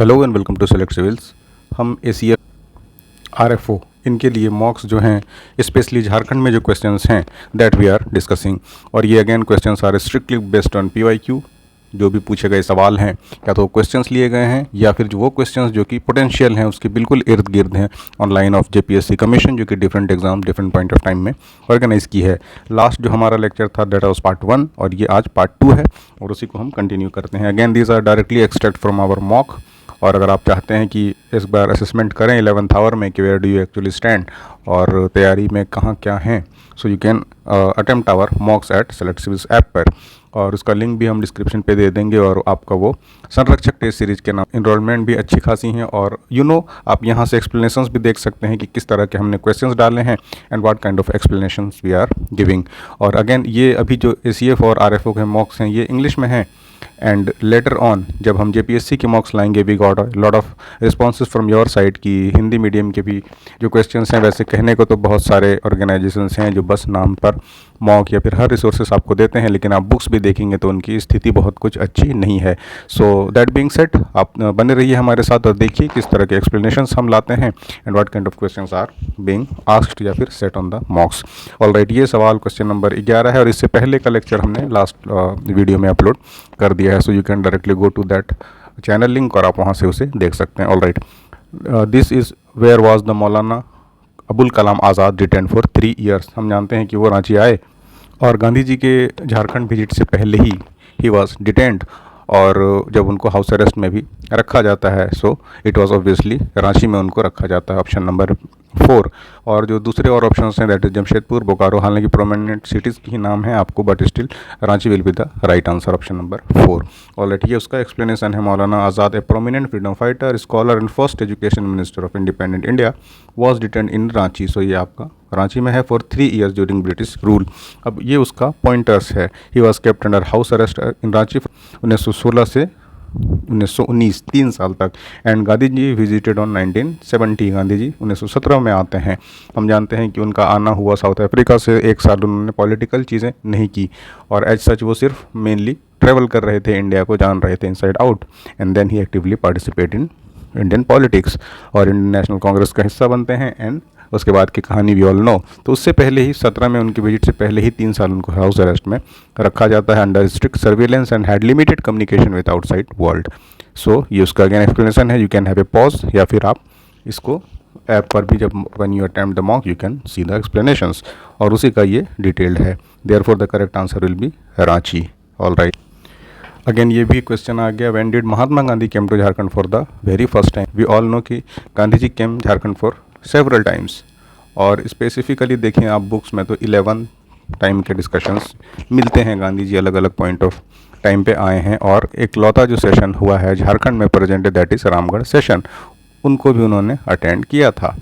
Hello and welcome to Select Civils. हम ACF RFO इनके लिए मॉक्स जो हैं स्पेशली झारखंड में जो क्वेश्चंस हैं दैट वी आर डिस्कसिंग, और ये again questions are strictly based on PYQ. जो भी पूछे गए सवाल हैं या तो क्वेश्चंस लिए गए हैं या फिर जो वो क्वेश्चंस जो कि पोटेंशियल हैं उसके बिल्कुल इर्द गिर्द हैं on line of JPSC commission, जो कि different exam different point of time में ऑर्गेनाइज की है। लास्ट जो हमारा लेक्चर था दैट वाज पार्ट 1 और ये आज पार्ट 2 है और उसी को हम कंटिन्यू करते हैं। Again these are directly extract from our mock. और अगर आप चाहते हैं कि इस बार असेसमेंट करें 11th आवर में कि where do you actually stand और तैयारी में कहाँ क्या हैं, so you can attempt our mocks at Select Civils app पर, और उसका लिंक भी हम डिस्क्रिप्शन पे दे देंगे। और आपका वो संरक्षक टेस्ट सीरीज के नाम इनरोलमेंट भी अच्छी खासी हैं, और आप यहाँ से एक्सप्लेनेशंस भी देख सकते हैं कि किस तरह के हमने क्वेश्चंस डाले हैं and what kind of explanations we are giving. और अगेन ये अभी जो एसीएफ और आरएफओ के मॉक्स हैं ये इंग्लिश में हैं, एंड लेटर ऑन जब हम जेपीएससी के मॉक्स लाएंगे we got a lot of responses from your side कि हिंदी मीडियम के भी जो क्वेश्चंस हैं, वैसे कहने को तो बहुत सारे ऑर्गेनाइजेशंस हैं जो बस नाम पर मॉक या फिर हर रिसोर्सेस आपको देते हैं, लेकिन आप बुक्स भी देखेंगे तो उनकी स्थिति बहुत कुछ अच्छी नहीं है। सो दैट बीइंग सेड, आप बने रहिए हमारे साथ और देखिए किस तरह के एक्सप्लेनेशंस हम लाते हैं and what kind of questions are being asked या फिर set on the mocks. Alright, ये सवाल क्वेश्चन नंबर 11 है और इससे पहले का लेक्चर हमने लास्ट वीडियो में अपलोड कर दिया है, so you can directly go to that channel link और आप वहाँ से उसे देख सकते हैं। Alright, this is where was the Maulana Abul Kalam Azad detain for 3 years. हम जानते हैं कि वो रांची आए और गांधी जी के झारखंड विजिट से पहले ही वाज डिटेन्ड, और जब उनको हाउस अरेस्ट में भी रखा जाता है so it was obviously Ranchi में उनको रखा जाता है, ऑप्शन नंबर 4। और जो दूसरे और ऑप्शंस हैं दैट इज जमशेदपुर, बोकारो, हालांकि प्रोमिनेंट सिटीज़ की ही नाम है आपको, but still Ranchi will be the right answer, option number 4। Already ये उसका एक्सप्लेनेशन है। Maulana Azad a prominent freedom fighter, scholar and first education minister of independent India was detained in Ranchi. So ये आपका रांची में है for 3 years during British rule. अब ये उसका पॉइंटर्स है। He was kept under house arrest in Ranchi 1916 से 1919, 3 साल तक, and Gandhi ji visited on 1970। Gandhi ji 1917 में आते हैं। हम जानते हैं कि उनका आना हुआ साउथ अफ्रीका से, 1 साल उन्होंने पॉलिटिकल चीज़ें नहीं की और एज सच वो सिर्फ मेनली ट्रैवल कर रहे थे, इंडिया को जान रहे थे inside out, and then he actively participate in Indian politics और इंडियन नेशनल कांग्रेस का हिस्सा बनते हैं। एंड उसके बाद की कहानी वी ऑल नो। तो उससे पहले ही 17 में उनकी विजिट से पहले ही 3 साल उनको हाउस अरेस्ट में रखा जाता है under strict surveillance and had limited communication with outside world. So ये उसका अगेन एक्सप्लेनेशन है। You can have a pause या फिर आप इसको ऐप पर भी जब when you attempt the mock you can see the explanations, और उसी का ये डिटेल्ड है। Therefore the correct answer will be Ranchi. Alright, again ये भी क्वेश्चन आ गया, when did Mahatma Gandhi came to Jharkhand for the very first time. We all know कि Gandhi ji came Jharkhand for several times, और स्पेसिफिकली देखें आप बुक्स में तो 11 टाइम के डिस्कशंस मिलते हैं। गांधी जी अलग अलग पॉइंट ऑफ टाइम पे आए हैं, और एक लौता जो सेशन हुआ है झारखंड में present that is Ramgarh session, उनको भी उन्होंने अटेंड किया था।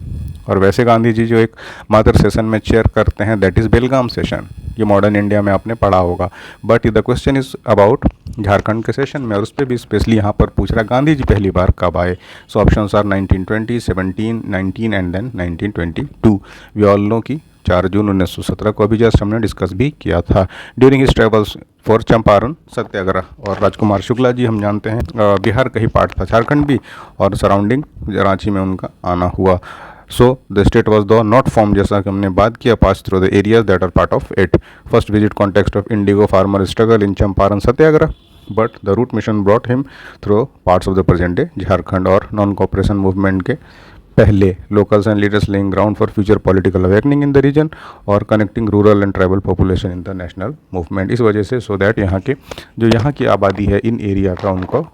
और वैसे गांधी जी जो एक मात्र सेशन में चेयर करते हैं दैट इज़ बेलगाम सेशन, ये मॉडर्न इंडिया में आपने पढ़ा होगा, but the question is about Jharkhand के सेशन में, और उस पर भी स्पेशली यहाँ पर पूछ रहा गांधी जी पहली बार कब आए। So options are 1920, 17, 19 and then 1922। We all know कि 4 जून 1917 को अभी जस्ट हमने डिस्कस भी किया था during his travels for Champaran Satyagraha. और राजकुमार शुक्ला जी हम जानते हैं बिहार का ही पार्ट था झारखंड भी, और सराउंडिंग रांची में उनका आना हुआ। So the state was the not form, जैसा कि हमने बात किया, pass through the areas that are part of it. First visit context of indigo farmer struggle in Champaran Satyagraha, but the route mission brought him through parts of the present day Jharkhand. और non cooperation movement के पहले locals and leaders laying ground for future political awakening in the region और connecting rural and tribal population in the national movement. इस वजह से so that यहाँ की आबादी है इन एरिया का उनको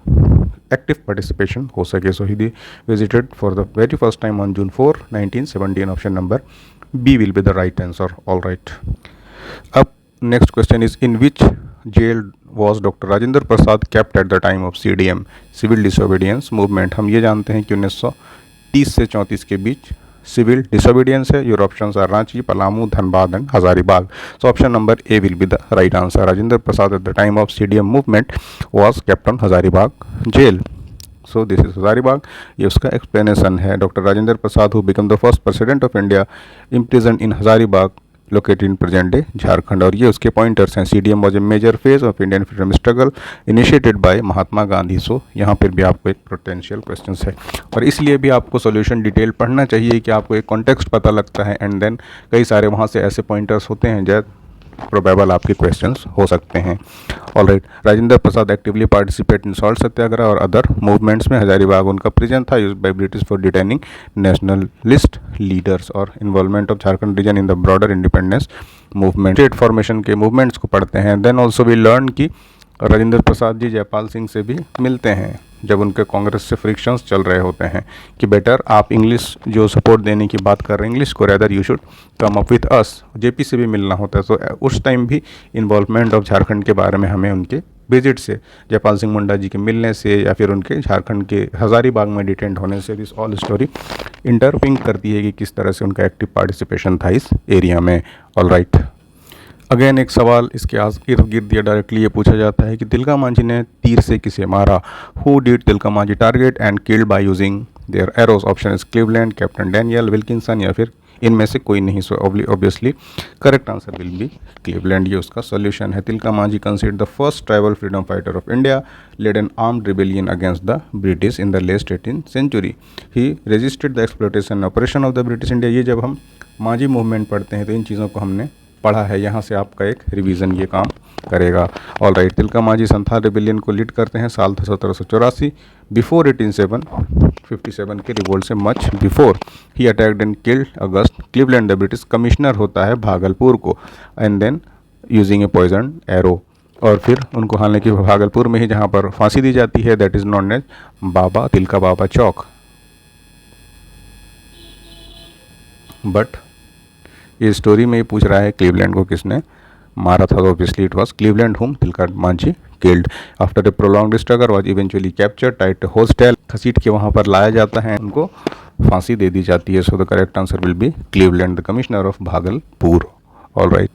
एक्टिव पार्टिसिपेशन हो सके। So he visited for the very first time on June 4, 1917। Option number B will be the right answer. All right, अब next question is in which jail was doctor Rajendra Prasad kept at the time of CDM civil disobedience movement. हम ये जानते हैं कि 1930 से 34 के बीच civil disobedience है। Your options are Ranchi, Palamu, Dhanbad and Hazaribagh. So option number A will be the right answer. Rajendra Prasad at the time of CDM movement was kept on Hazaribagh jail. So this is Hazaribagh, ये उसका एक्सप्लेनेशन है। Doctor Rajendra Prasad who become the first president of India imprison in Hazaribagh located in present day Jharkhand. और ये उसके pointers हैं। CDM was a major phase of Indian freedom struggle initiated by Mahatma Gandhi. So यहाँ पर भी आपको एक पोटेंशियल क्वेश्चन है, और इसलिए भी आपको सॉल्यूशन डिटेल पढ़ना चाहिए कि आपको एक कॉन्टेक्स्ट पता लगता है, एंड देन कई सारे वहाँ से ऐसे पॉइंटर्स होते हैं जो प्रोबेबल आपके क्वेश्चंस हो सकते हैं। Alright, Rajendra Prasad actively participate in salt Satyagraha और अदर मूवमेंट्स में हजारीबाग उनका प्रेजेंट था, used by British for detaining nationalist leaders, और involvement of Jharkhand region in the broader independence movement, state formation के मूवमेंट्स को पढ़ते हैं। देन ऑल्सो वी लर्न कि राजेंद्र प्रसाद जी जयपाल सिंह से भी मिलते हैं जब उनके कांग्रेस से फ्रिक्शंस चल रहे होते हैं कि बेटर आप इंग्लिश जो सपोर्ट देने की बात कर रहे हैं इंग्लिश को, rather you should come up with us. JP से भी मिलना होता है, तो उस टाइम भी इन्वॉल्वमेंट ऑफ झारखंड के बारे में हमें उनके विजिट से, जयपाल सिंह मुंडा जी के मिलने से, या फिर उनके झारखंड के हजारीबाग में डिटेंट होने से, दिस ऑल स्टोरी इंटरपिंग करती है कि किस तरह से उनका एक्टिव पार्टिसिपेशन था इस एरिया में। ऑल राइट, अगेन एक सवाल इसके इर्द गिर्द ये डायरेक्टली ये पूछा जाता है कि तिलका मांझी ने तीर से किसे मारा। Who did Tilka Manjhi target and killed by using their arrows. Option is Cleveland, captain Daniel Wilkinson, या फिर इनमें से कोई नहीं। So obviously correct answer will be Cleveland, ये उसका सोल्यूशन है। Tilka Manjhi considered the first tribal freedom fighter of India, led an armed rebellion against the British in the late 18th century. He resisted the exploitation operation of the British India. ये जब हम Manjhi movement पढ़ते हैं तो इन चीज़ों को हमने पढ़ा है, यहाँ से आपका एक रिवीजन ये काम करेगा। All right, Tilka Manjhi Santhal rebellion को लीड करते हैं साल 1784 बिफोर 1857 के रिवोल्ट से much before. He attacked and killed August Cleveland, the British commissioner होता है भागलपुर को, and then using a poison arrow. और फिर उनको हालांकि भागलपुर में ही जहाँ पर फांसी दी जाती है, that is known as Baba Tilka Baba Chowk. But ये स्टोरी में ये पूछ रहा है क्लीवलैंड को किसने मारा था, तो obviously it was Cleveland whom Tilka Manjhi killed. After a prolonged struggle was eventually captured, tied to hostel, घसीट के वहाँ पर लाया जाता है, उनको फांसी दे दी जाती है। So the correct answer will be Cleveland, the commissioner of Bhagalpur. All right,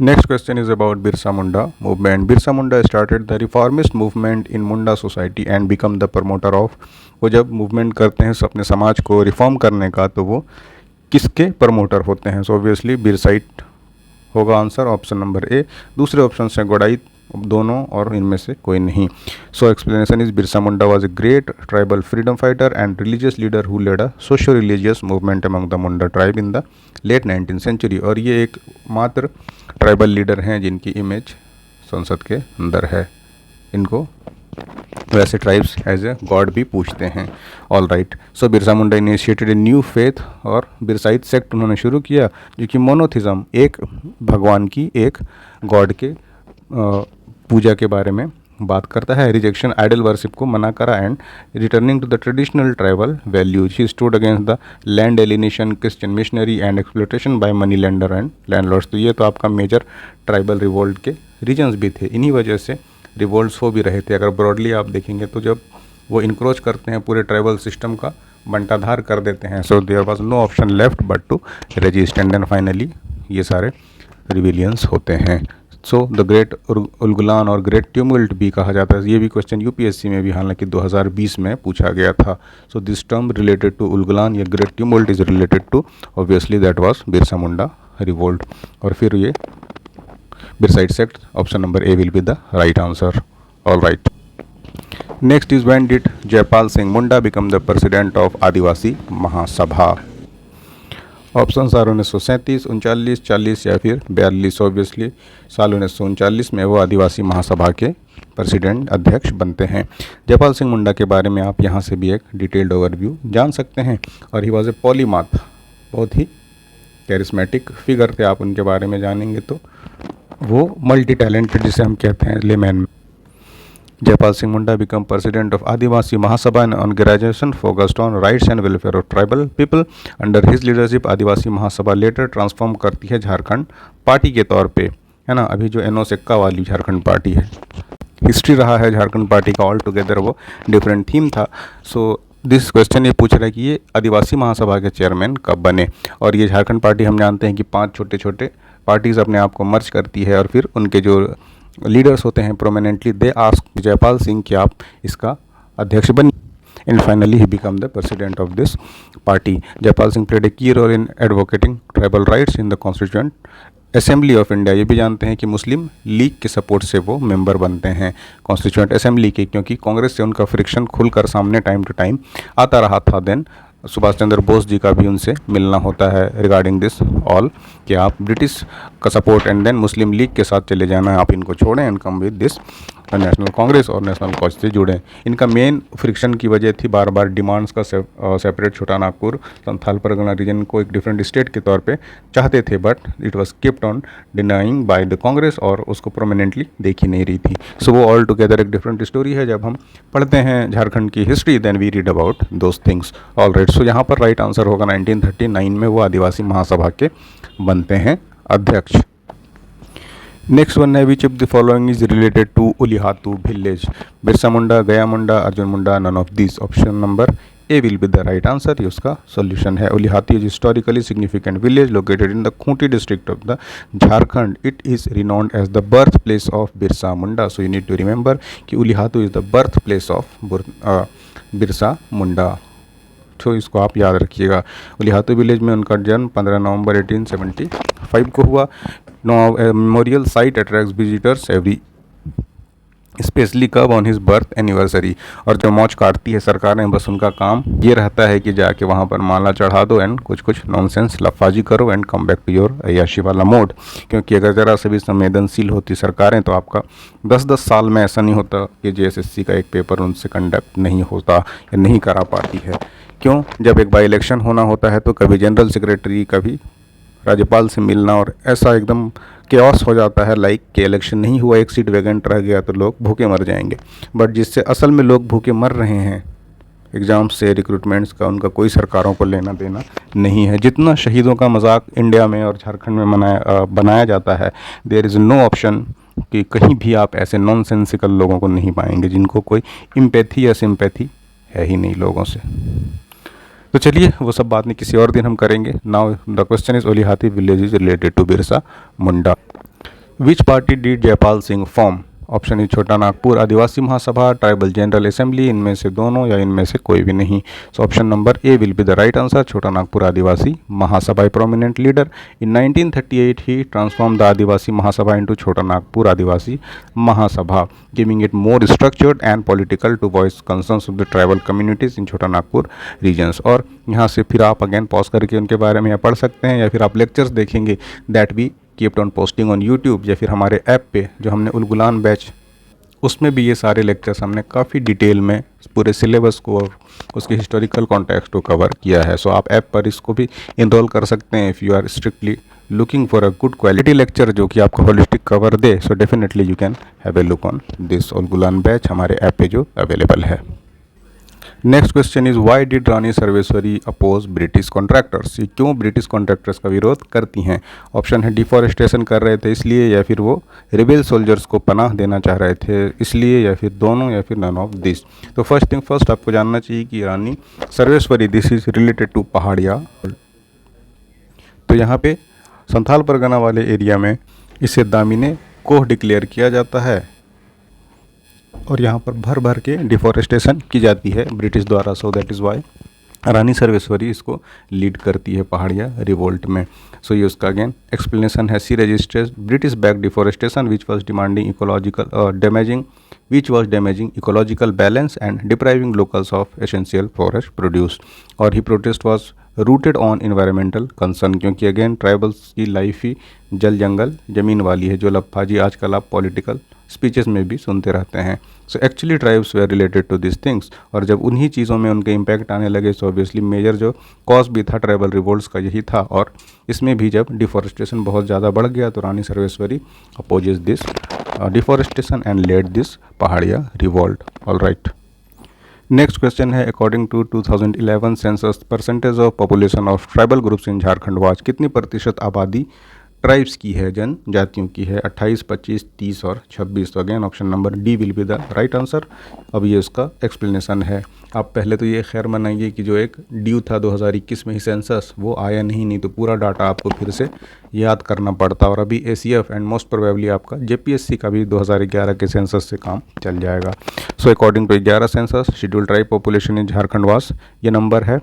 next question is about Birsa Munda movement. Birsa Munda started the reformist movement in Munda society and become the promoter of. वो जब मूवमेंट करते हैं अपने समाज को रिफॉर्म करने का, तो वो किसके प्रमोटर होते हैं। सो ऑब्वियसली बिरसाइट होगा आंसर, ऑप्शन नंबर ए। दूसरे ऑप्शन से गोडाई, दोनों और इनमें से कोई नहीं। So explanation is Birsa Munda was a great tribal freedom fighter and religious leader who led a socio religious movement among the Munda tribe in the late 19th century. और ये एक मात्र ट्राइबल लीडर हैं जिनकी इमेज संसद के अंदर है। इनको वैसे ट्राइब्स एज ए गॉड भी पूछते हैं। All right, so Birsa Munda initiated a new faith, और बिरसाइट सेक्ट उन्होंने शुरू किया जो कि मोनोथिज्म, एक भगवान की, एक गॉड के पूजा के बारे में बात करता है। रिजेक्शन आइडल वर्शिप को मना करा, and returning to the traditional tribal values. He stood against the land alienation, Christian missionary and exploitation by money lender and landlords. तो ये तो आपका मेजर ट्राइबल रिवोल्ट के रीजन्स भी थे, इन्हीं वजह से रिवोल्ट्स हो भी रहे थे। अगर ब्रॉडली आप देखेंगे तो जब वो इनक्रोच करते हैं पूरे ट्राइबल सिस्टम का बंटाधार कर देते हैं, so there was no option left but to resist, and then finally ये सारे रिविलियंस होते हैं। सो द ग्रेट उलगुलान और ग्रेट ट्यूमुल्ट भी कहा जाता है। ये भी क्वेश्चन यूपीएससी में भी हालांकि 2020 में पूछा गया था। So this term related to Ulgulan या great tumult is related to obviously that was Birsa Munda revolt. और फिर ये Birsaite sect, option number A will be the right answer. All right, next is when did Jaipal Singh Munda become the president of Adivasi Mahasabha. Option are 1937, 39, 40 या फिर 42। Obviously साल 1939 में वो आदिवासी महासभा के president अध्यक्ष बनते हैं। जयपाल सिंह मुंडा के बारे में आप यहाँ से भी एक डिटेल्ड ओवरव्यू जान सकते हैं। और ही वॉज ए पॉलीमाथ, बहुत ही कैरिस्मेटिक फिगर थे। आप उनके बारे में जानेंगे तो वो मल्टी टैलेंटेड जिसे हम कहते हैं लेमैन में। Jaipal Singh Munda become president of Adivasi Mahasabha and organisation focused on rights and welfare of tribal people. Under his leadership Adivasi Mahasabha later transform करती है झारखंड पार्टी के तौर पे, है ना। अभी जो एनो सिक्का वाली झारखंड पार्टी है, हिस्ट्री रहा है झारखंड पार्टी का ऑल टुगेदर, वो डिफरेंट थीम था। सो दिस क्वेश्चन ये पूछ रहा है कि ये आदिवासी महासभा के चेयरमैन कब बने। और ये झारखंड पार्टी हम जानते हैं कि 5 छोटे छोटे पार्टीज़ अपने आप को मर्ज करती है, और फिर उनके जो लीडर्स होते हैं prominently they ask Jaipal Singh कि आप इसका अध्यक्ष बनिए। and finally he became the president of this party. Jaipal Singh played a key role in advocating tribal rights in the Constituent assembly of India. ये भी जानते हैं कि मुस्लिम लीग के सपोर्ट से वो मेंबर बनते हैं कॉन्स्टिट्यूएंट असेंबली के, क्योंकि कांग्रेस से उनका फ्रिक्शन खुलकर सामने टाइम टू टाइम आता रहा था। देन सुभाष चंद्र बोस जी का भी उनसे मिलना होता है रिगार्डिंग दिस ऑल, कि आप ब्रिटिश का support and then Muslim League के साथ चले जाना, आप इनको छोड़ें and come with this National Congress और नेशनल कॉज से जुड़ें। इनका मेन फ्रिक्शन की वजह थी बार बार डिमांड्स का सेपरेट छोटा नागपुर संथाल परगना रीजन को एक डिफरेंट स्टेट के तौर पे चाहते थे, but it was keeped on denying by the Congress और उसको प्रोमिनेंटली देखी नहीं रही थी। सो वो ऑल टुगेदर एक डिफरेंट स्टोरी है। जब हम पढ़ते हैं झारखंड की history then we read about those things. All right, so यहाँ पर राइट आंसर होगा 1939 में वो आदिवासी महासभा के बनते हैं अध्यक्ष। नेक्स्ट वन है which of the following is related to Ulihatu village. Birsa Munda, Gaya Munda, Arjun Munda, none of this. Option number A will be the right answer, ये उसका सॉल्यूशन है। Ulihatu is historically significant village located in the Khunti district of the Jharkhand. It is renowned as the birth place of Birsa Munda. So you need to remember कि Ulihatu is the birth place of Birsa मुंडा, तो इसको आप याद रखिएगा। Ulihatu village में उनका जन्म 15 नवंबर 1875 को हुआ। Memorial site attracts visitors every specially कब ऑन हिज बर्थ एनिवर्सरी। और जो मौज काटती है सरकारें, बस उनका काम ये रहता है कि जाके वहाँ पर माला चढ़ा दो एंड कुछ कुछ नॉनसेंस लफाजी करो and come back to your अय्याशी वाला मोड। क्योंकि अगर ज़रा से भी संवेदनशील होती सरकारें तो आपका 10-10 साल में ऐसा नहीं होता कि JSSC का एक पेपर उनसे कंडक्ट नहीं होता या नहीं करा पाती है। क्यों? जब एक बाई इलेक्शन होना होता है तो कभी जनरल सेक्रेटरी, कभी राज्यपाल से मिलना, और ऐसा एकदम केओस हो जाता है लाइक कि इलेक्शन नहीं हुआ, एक सीट वैकेंट रह गया तो लोग भूखे मर जाएंगे। बट जिससे असल में लोग भूखे मर रहे हैं एग्ज़ाम से, रिक्रूटमेंट्स का, उनका कोई सरकारों को लेना देना नहीं है। जितना शहीदों का मजाक इंडिया में और झारखंड में बनाया जाता है, देयर इज़ नो ऑप्शन कि कहीं भी आप ऐसे नॉनसेंसिकल लोगों को नहीं पाएंगे जिनको कोई इम्पैथी या सिंपैथी है ही नहीं लोगों से। तो चलिए वो सब बात नहीं किसी और दिन हम करेंगे। Now the question is Ulihatu village is related to Birsa Munda. Which party did Jaipal Singh form? Option is Chota Nagpur Adivasi Mahasabha, tribal general assembly, इनमें से दोनों या इनमें से कोई भी नहीं। So option number A will be the right answer, Chota Nagpur Adivasi Mahasabha. Prominent leader in 1938 he transform the Adivasi Mahasabha into Chota Nagpur Adivasi Mahasabha, giving it more structured and political to voice concerns of the tribal communities in Chota Nagpur regions. और यहाँ से फिर आप again pause करके उनके बारे में पढ़ सकते हैं, या फिर आप लेक्चर्स देखेंगे that we keeped on posting on YouTube, या फिर हमारे ऐप पे जो हमने उलगुलान बैच, उसमें भी ये सारे लेक्चर्स हमने काफ़ी डिटेल में पूरे सिलेबस को और उसके हिस्टोरिकल कॉन्टेक्स्ट को कवर किया है। सो आप ऐप पर इसको भी इनरोल कर सकते हैं if you are strictly looking for a good quality lecture जो कि आपको होलिस्टिक कवर दे। So definitely you can have a look on this Ulgulan batch हमारे ऐप पे जो अवेलेबल है। Next question is why did Rani Sarveshwari oppose British contractors. ये क्यों ब्रिटिश कॉन्ट्रैक्टर्स का विरोध करती हैं? ऑप्शन है डिफॉरेस्टेशन कर रहे थे इसलिए, या फिर वो रिबेल सोल्जर्स को पनाह देना चाह रहे थे इसलिए, या फिर दोनों, या फिर नन ऑफ दिस। तो फर्स्ट थिंग फर्स्ट आपको जानना चाहिए कि Rani Sarveshwari this is related to Paharia. तो यहाँ पे संथाल परगना वाले एरिया में इसे दामिने कोह डिक्लेयर किया जाता है और यहाँ पर भर भर के डिफॉरेस्टेशन की जाती है ब्रिटिश द्वारा। सो दैट इज़ वाई रानी सर्वेश्वरी इसको लीड करती है पहाड़िया रिवोल्ट में। सो ये उसका अगेन एक्सप्लेनेशन है। She resists British back deforestation which was demanding damaging ecological balance and depriving locals of essential forest produce. और he protest was rooted on environmental concern, क्योंकि again tribals की life ही जल जंगल ज़मीन वाली है, जो लफाजी आजकल आप पॉलिटिकल स्पीचेस में भी सुनते रहते हैं। So actually tribes were related to this things. और जब उन्हीं चीज़ों में उनके इम्पैक्ट आने लगे सो ऑब्वियसली मेजर जो कॉज भी था ट्राइबल रिवोल्ट्स का यही था। और इसमें भी जब डिफॉरेस्टेशन बहुत ज़्यादा बढ़ गया तो Rani Sarveshwari opposes this deforestation and led this Paharia revolt. All right, next question है according to 2011 census percentage of population of tribal groups in Jharkhand was. कितनी प्रतिशत आबादी ट्राइब्स की है, जनजातियों की है? 28, 25, 30 और 26। तो again option number D will be the right answer. अब ये उसका एक्सप्लेनेशन है। आप पहले तो ये खैर मनाइए कि जो एक ड्यू था 2021 में ही सेंसस, वो आया नहीं तो पूरा डाटा आपको फिर से याद करना पड़ता। और अभी ACF एंड मोस्ट प्रोबेबली आपका JPSC का भी 2011 के सेंसस से काम चल जाएगा। So according to 11 census, schedule tribe population in Jharkhand was, ये नंबर है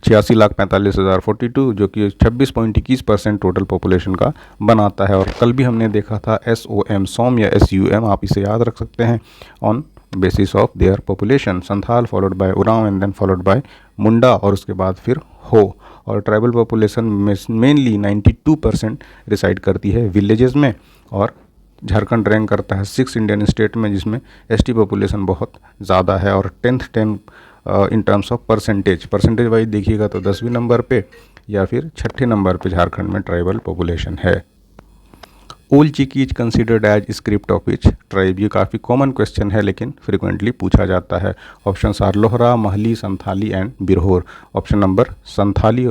86,45,042, जो कि 26.21% टोटल पॉपुलेशन का बनाता है। और कल भी हमने देखा था SOM या SUM, आप इसे याद रख सकते हैं, on basis of their population, Santhal followed by Oraon and then followed by Munda और उसके बाद फिर हो। और ट्राइबल पॉपुलेशन में मेनली 92% रिसाइड करती है विलेजेस में, और झारखंड रैंक करता है 6 इंडियन स्टेट में, जिसमें ST पॉपुलेशन बहुत ज़्यादा है। और 10th in terms of percentage wise देखिएगा तो 10वें नंबर पे या फिर 6ठे नंबर पे झारखंड में ट्राइबल पॉपुलेशन है। Ol Chiki is considered as script of which tribe, ये काफ़ी कॉमन क्वेश्चन है लेकिन फ्रिक्वेंटली पूछा जाता है। Option are Lohra, Mahli, Santhali and Birhor. Option number Santhali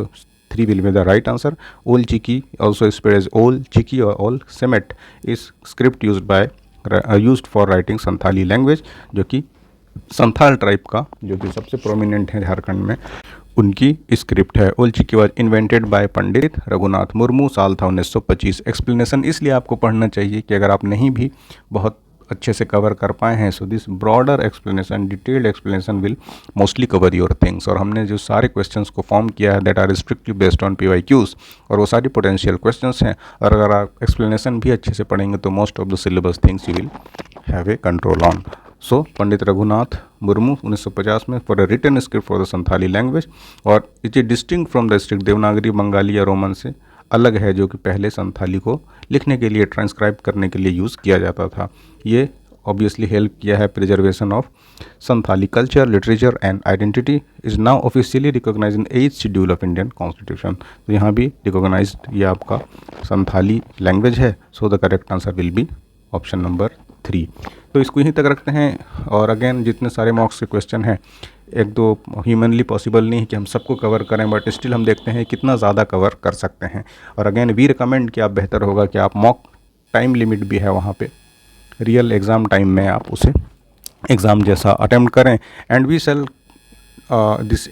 3 will be the right answer. Ol Chiki also spelled as Ol Chiki और Ol Cemet is script used for writing Santhali language, जो कि संथाल ट्राइब का जो कि सबसे प्रोमिनेंट है झारखंड में, उनकी स्क्रिप्ट है। ओल चिकी वाज इन्वेंटेड बाय पंडित रघुनाथ मुर्मू, साल था 1925। एक्सप्लेनेशन इसलिए आपको पढ़ना चाहिए कि अगर आप नहीं भी बहुत अच्छे से कवर कर पाए हैं, so this broader explanation, detailed explanation will mostly cover your things. और हमने जो सारे क्वेश्चंस को फॉर्म किया है that are strictly based on PYQs, और वो सारी पोटेंशियल क्वेश्चंस हैं। और अगर आप एक्सप्लेनेशन भी अच्छे से पढ़ेंगे तो most of the syllabus things you will have a control on. So Pandit Raghunath Murmu 1950 में for a written script for the Santhali language, और it is distinct from the strict Devanagari, Bengali or Roman से अलग है, जो कि पहले संथाली को लिखने के लिए, ट्रांसक्राइब करने के लिए यूज़ किया जाता था। ये ऑब्वियसली हेल्प किया है preservation of Santhali culture, literature and identity, is now officially recognize in 8th schedule of Indian constitution. तो यहाँ भी रिकॉग्नाइज ये आपका संथाली लैंग्वेज है। So the correct answer will be option number 3। तो इसको यहीं तक रखते हैं। और अगेन जितने सारे मॉक्स के क्वेश्चन हैं, एक दो ह्यूमनली पॉसिबल नहीं है कि हम सबको कवर करें, बट स्टिल हम देखते हैं कितना ज़्यादा कवर कर सकते हैं। और अगेन वी रिकमेंड कि आप बेहतर होगा कि आप मॉक टाइम लिमिट भी है वहाँ पे, रियल एग्ज़ाम टाइम में आप उसे एग्ज़ाम जैसा अटेम्प्ट करें। And we sell this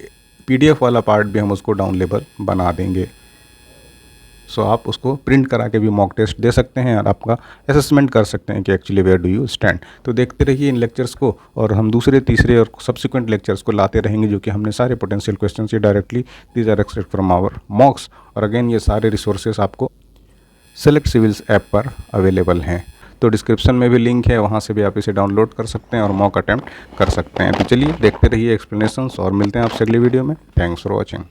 PDF वाला पार्ट भी हम उसको डाउन लेवल बना देंगे। सो आप उसको प्रिंट करा के भी मॉक टेस्ट दे सकते हैं और आपका असेसमेंट कर सकते हैं कि actually where do you stand. तो देखते रहिए इन लेक्चर्स को, और हम दूसरे, तीसरे और सब्सिक्वेंट लेक्चर्स को लाते रहेंगे, जो कि हमने सारे पोटेंशियल क्वेश्चन ये directly these are expect from our mocks. और अगेन ये सारे रिसोर्सेज आपको सेलेक्ट सिविल्स ऐप पर अवेलेबल हैं। तो डिस्क्रिप्शन में भी लिंक है, वहाँ से भी आप इसे डाउनलोड कर सकते हैं और मॉक अटैम्प्ट कर सकते हैं। तो चलिए देखते रहिए एक्सप्लेनेशंस, और मिलते हैं आपसे अगली वीडियो में। Thanks for watching.